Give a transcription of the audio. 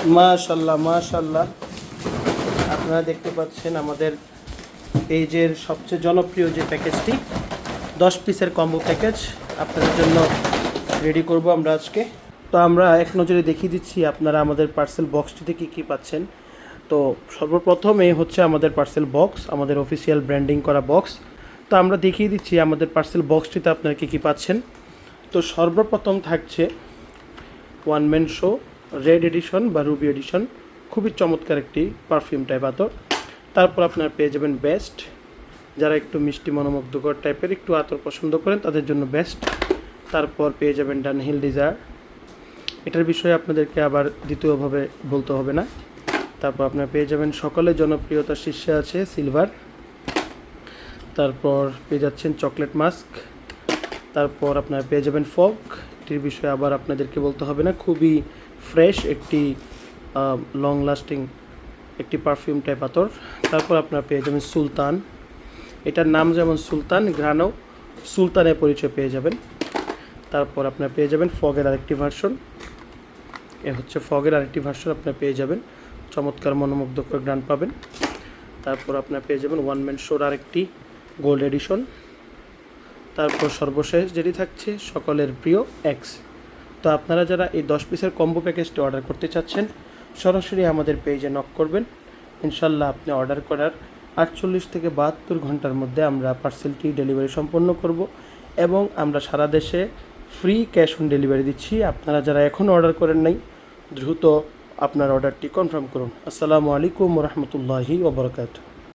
মাশাল্লাহ মাশাল্লাহ, আপনারা দেখতে পাচ্ছেন আমাদের পেজের সবচেয়ে জনপ্রিয় যে প্যাকেজটি 10 পিসের কম্বো প্যাকেজ আপনাদের জন্য রেডি করব আমরা আজকে। তো আমরা এক নজরে দেখিয়ে দিচ্ছি আপনারা আমাদের পার্সেল বক্সটিতে কী কী পাচ্ছেন। তো সর্বপ্রথম এই হচ্ছে আমাদের পার্সেল বক্স, আমাদের অফিসিয়াল ব্র্যান্ডিং করা বক্স। তো আমরা দেখিয়ে দিচ্ছি আমাদের পার্সেল বক্সটিতে আপনারা কী কী পাচ্ছেন। তো সর্বপ্রথম থাকছে one man show red edition বা রুবি এডিশন, খুবই চমৎকার একটি পারফিউম টাইপ আতর। তারপর আপনারা পেয়ে যাবেন বেস্ট, যারা একটু মিষ্টি মনোমুগ্ধকর টাইপের একটু আতর পছন্দ করেন তাদের জন্য বেস্ট। তারপর পেয়ে যাবেন ডানহিল ডিজায়ার, এটার বিষয়ে আপনাদেরকে আবার দ্বিতীয়ভাবে বলতে হবে না। তারপর আপনারা পেয়ে যাবেন সকলের জনপ্রিয়তার শীর্ষে আছে সিলভার। তারপর পেয়ে যাচ্ছেন চকলেট মাস্ক। তারপর আপনারা পেয়ে যাবেন ফগ, এটির বিষয়ে আবার আপনাদেরকে বলতে হবে না, খুবই ফ্রেশ একটি লং লাস্টিং একটি পারফিউম টাইপ আতর। তারপর আপনারা পেয়ে যাবেন সুলতান, এটার নাম যেমন সুলতান, ঘ্রাণও সুলতানের পরিচয় পেয়ে যাবেন। তারপর আপনারা পেয়ে যাবেন ফগের আরেকটি ভার্সন, এ হচ্ছে ফগের আরেকটি ভার্সন আপনারা পেয়ে যাবেন, চমৎকার মনোমুগ্ধকর ঘ্রাণ পাবেন। তারপর আপনারা পেয়ে যাবেন ওয়ান ম্যান শোর আরেকটি গোল্ড এডিশন। তারপর সর্বশেষ যেটি থাকছে সকলের প্রিয় এক্স। তো আপনারা যারা এই 10 পিসের কম্বো প্যাকেজটি অর্ডার করতে চাচ্ছেন সরাসরি আমাদের পেজে নক করবেন, ইনশাল্লাহ আপনি অর্ডার করার 48 থেকে 72 ঘন্টার মধ্যে আমরা পার্সেলটি ডেলিভারি সম্পন্ন করব এবং আমরা সারা দেশে ফ্রি ক্যাশ অন ডেলিভারি দিচ্ছি। আপনারা যারা এখনও অর্ডার করেন নাই দ্রুত আপনার অর্ডারটি কনফার্ম করুন। আসসালামু আলাইকুম ওয়া রাহমাতুল্লাহি ওয়া বারাকাতুহু।